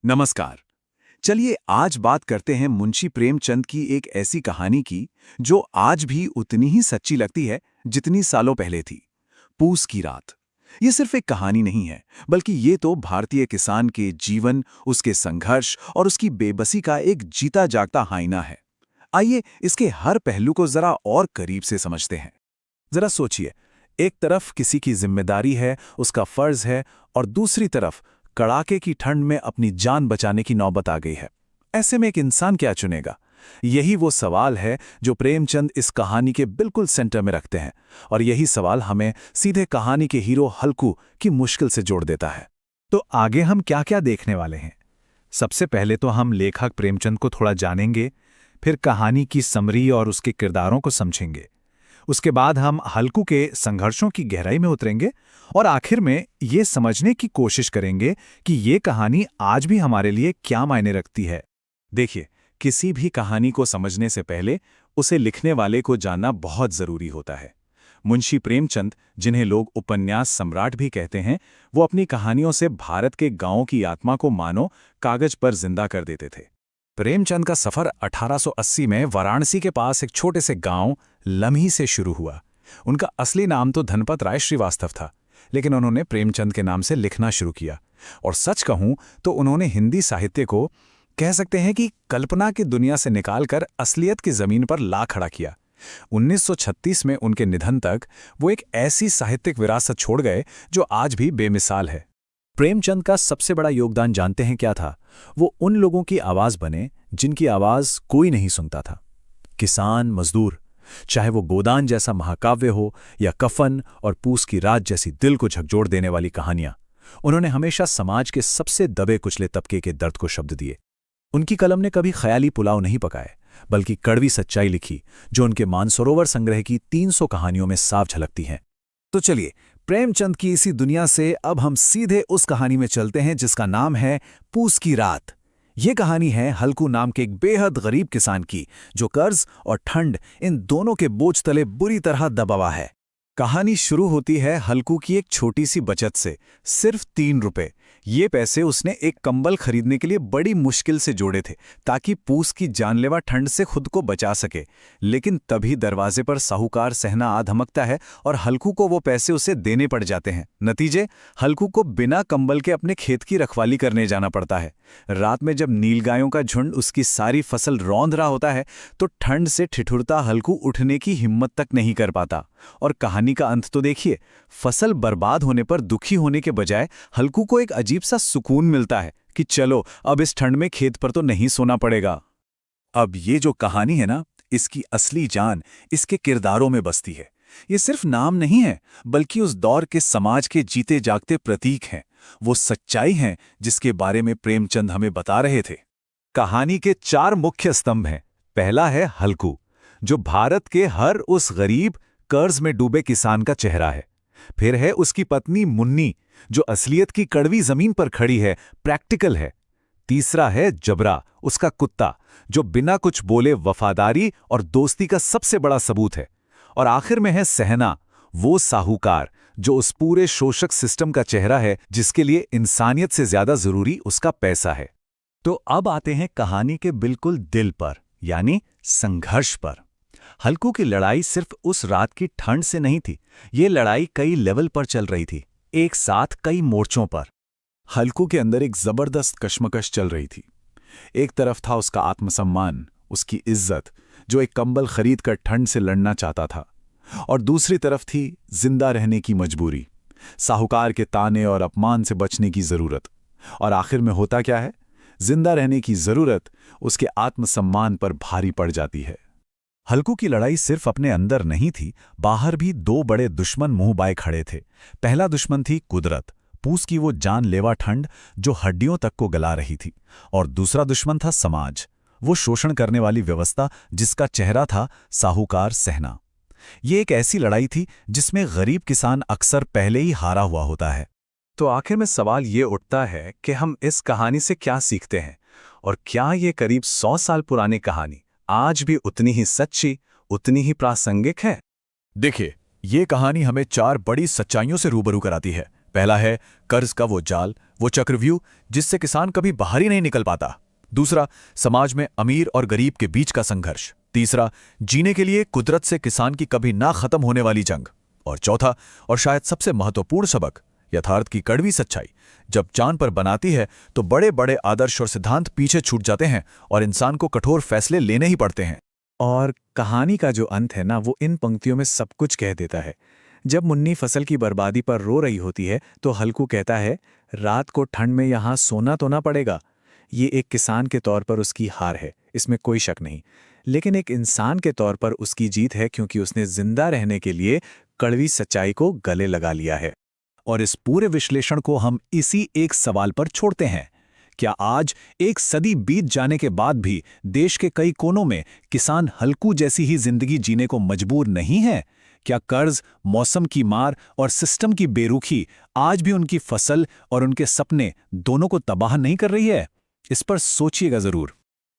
नमस्कार। चलिए आज बात करते हैं मुंशी प्रेमचंद की एक ऐसी कहानी की जो आज भी उतनी ही सच्ची लगती है जितनी सालों पहले थी। पूस की रात। ये सिर्फ एक कहानी नहीं है, बल्कि ये तो भारतीय किसान के जीवन, उसके संघर्ष और उसकी बेबसी का एक जीता जागता आईना है। आइए इसके हर पहलू को जरा और करीब से समझते हैं। जरा सोचिए, एक तरफ किसी की जिम्मेदारी है, उसका फर्ज है, और दूसरी तरफ कड़ाके की ठंड में अपनी जान बचाने की नौबत आ गई है। ऐसे में एक इंसान क्या चुनेगा? यही वो सवाल है जो प्रेमचंद इस कहानी के बिल्कुल सेंटर में रखते हैं, और यही सवाल हमें सीधे कहानी के हीरो हल्कू की मुश्किल से जोड़ देता है। तो आगे हम क्या क्या देखने वाले हैं? सबसे पहले तो हम लेखक प्रेमचंद को थोड़ा जानेंगे, फिर कहानी की समरी और उसके किरदारों को समझेंगे। उसके बाद हम हल्कू के संघर्षों की गहराई में उतरेंगे और आखिर में ये समझने की कोशिश करेंगे कि ये कहानी आज भी हमारे लिए क्या मायने रखती है। देखिए, किसी भी कहानी को समझने से पहले उसे लिखने वाले को जानना बहुत जरूरी होता है। मुंशी प्रेमचंद, जिन्हें लोग उपन्यास सम्राट भी कहते हैं, वो अपनी कहानियों से भारत के गांवों की आत्मा को मानो कागज पर जिंदा कर देते थे। प्रेमचंद का सफर 1880 में वाराणसी के पास एक छोटे से गांव लम्ही से शुरू हुआ। उनका असली नाम तो धनपत राय श्रीवास्तव था, लेकिन उन्होंने प्रेमचंद के नाम से लिखना शुरू किया। और सच कहूं तो उन्होंने हिंदी साहित्य को, कह सकते हैं कि कल्पना की दुनिया से निकालकर असलियत की जमीन पर ला खड़ा किया। 1936 में उनके निधन तक वो एक ऐसी साहित्यिक विरासत छोड़ गए जो आज भी बेमिसाल है। प्रेमचंद का सबसे बड़ा योगदान जानते हैं क्या था? वो उन लोगों की आवाज बने जिनकी आवाज कोई नहीं सुनता था। किसान, मजदूर, चाहे वो गोदान जैसा महाकाव्य हो या कफन और पूस की रात जैसी दिल को झकझोर देने वाली कहानियां, उन्होंने हमेशा समाज के सबसे दबे कुचले तबके के दर्द को शब्द दिए। उनकी कलम ने कभी ख्याली पुलाव नहीं पकाए, बल्कि कड़वी सच्चाई लिखी, जो उनके मानसरोवर संग्रह की 300 कहानियों में साफ झलकती हैं। तो चलिए, प्रेमचंद की इसी दुनिया से अब हम सीधे उस कहानी में चलते हैं जिसका नाम है पूस की रात। ये कहानी है हल्कू नाम के एक बेहद गरीब किसान की, जो कर्ज और ठंड इन दोनों के बोझ तले बुरी तरह दबा हुआ है। कहानी शुरू होती है हल्कू की एक छोटी सी बचत से, सिर्फ 3 रुपए। ये पैसे उसने एक कंबल खरीदने के लिए बड़ी मुश्किल से जोड़े थे, ताकि पूस की जानलेवा ठंड से खुद को बचा सके। लेकिन तभी दरवाजे पर साहूकार सहना आ धमकता है और हल्कू को वो पैसे उसे देने पड़ जाते हैं। नतीजे, हल्कू को बिना कंबल के अपने खेत की रखवाली करने जाना पड़ता है। रात में जब नीलगायों का झुंड उसकी सारी फसल रौंद रहा होता है, तो ठंड से ठिठुरता हल्कू उठने की हिम्मत तक नहीं कर पाता। और कहानी का अंत तो देखिए, फसल बर्बाद होने पर दुखी होने के बजाय हल्कू को एक अजीब सा सुकून मिलता है कि चलो अब इस ठंड में खेत पर तो नहीं सोना पड़ेगा। अब ये जो कहानी है ना, इसकी असली जान इसके किरदारों में बसती है। ये सिर्फ नाम नहीं है, बल्कि उस दौर के समाज के जीते जागते प्रतीक हैं। वो सच्चाई हैं जिसके बारे में प्रेमचंद हमें बता रहे थे। कहानी के 4 मुख्य स्तंभ हैं। पहला है हल्कू, जो भारत के हर उस गरीब, कर्ज में डूबे किसान का चेहरा है। फिर है उसकी पत्नी मुन्नी, जो असलियत की कड़वी जमीन पर खड़ी है, प्रैक्टिकल है। तीसरा है जबरा, उसका कुत्ता, जो बिना कुछ बोले वफादारी और दोस्ती का सबसे बड़ा सबूत है। और आखिर में है सहना, वो साहूकार, जो उस पूरे शोषक सिस्टम का चेहरा है जिसके लिए इंसानियत से ज्यादा जरूरी उसका पैसा है। तो अब आते हैं कहानी के बिल्कुल दिल पर, यानी संघर्ष पर। हल्कू की लड़ाई सिर्फ उस रात की ठंड से नहीं थी, ये लड़ाई कई लेवल पर चल रही थी, एक साथ कई मोर्चों पर। हल्कू के अंदर एक जबरदस्त कश्मकश चल रही थी। एक तरफ था उसका आत्मसम्मान, उसकी इज्जत, जो एक कंबल खरीद कर ठंड से लड़ना चाहता था, और दूसरी तरफ थी जिंदा रहने की मजबूरी, साहूकार के ताने और अपमान से बचने की जरूरत। और आखिर में होता क्या है? जिंदा रहने की जरूरत उसके आत्मसम्मान पर भारी पड़ जाती है। हल्कू की लड़ाई सिर्फ अपने अंदर नहीं थी, बाहर भी 2 बड़े दुश्मन मुंह बाए खड़े थे। पहला दुश्मन थी कुदरत, पूस की वो जानलेवा ठंड जो हड्डियों तक को गला रही थी। और दूसरा दुश्मन था समाज, वो शोषण करने वाली व्यवस्था जिसका चेहरा था साहूकार सहना। ये एक ऐसी लड़ाई थी जिसमें गरीब किसान अक्सर पहले ही हारा हुआ होता है। तो आखिर में सवाल ये उठता है कि हम इस कहानी से क्या सीखते हैं, और क्या ये करीब 100 साल पुरानी कहानी आज भी उतनी ही सच्ची, उतनी ही प्रासंगिक है? देखिए, ये कहानी हमें 4 बड़ी सच्चाइयों से रूबरू कराती है। पहला है कर्ज का वो जाल, वो चक्रव्यूह जिससे किसान कभी बाहर ही नहीं निकल पाता। दूसरा, समाज में अमीर और गरीब के बीच का संघर्ष। तीसरा, जीने के लिए कुदरत से किसान की कभी ना खत्म होने वाली जंग। और चौथा, और शायद सबसे महत्वपूर्ण सबक, यथार्थ की कड़वी सच्चाई। जब चांद पर बनाती है तो बड़े बड़े आदर्श और सिद्धांत पीछे छूट जाते हैं और इंसान को कठोर फैसले लेने ही पड़ते हैं। और कहानी का जो अंत है ना, वो इन पंक्तियों में सब कुछ कह देता है। जब मुन्नी फसल की बर्बादी पर रो रही होती है तो हल्कू कहता है, रात को ठंड में यहाँ सोना तो ना पड़ेगा। ये एक किसान के तौर पर उसकी हार है, इसमें कोई शक नहीं। लेकिन एक इंसान के तौर पर उसकी जीत है, क्योंकि उसने जिंदा रहने के लिए कड़वी सच्चाई को गले लगा लिया है। और इस पूरे विश्लेषण को हम इसी एक सवाल पर छोड़ते हैं। क्या आज, एक सदी बीत जाने के बाद भी, देश के कई कोनों में किसान हल्कू जैसी ही जिंदगी जीने को मजबूर नहीं है? क्या कर्ज, मौसम की मार और सिस्टम की बेरुखी आज भी उनकी फसल और उनके सपने दोनों को तबाह नहीं कर रही है? इस पर सोचिएगा जरूर।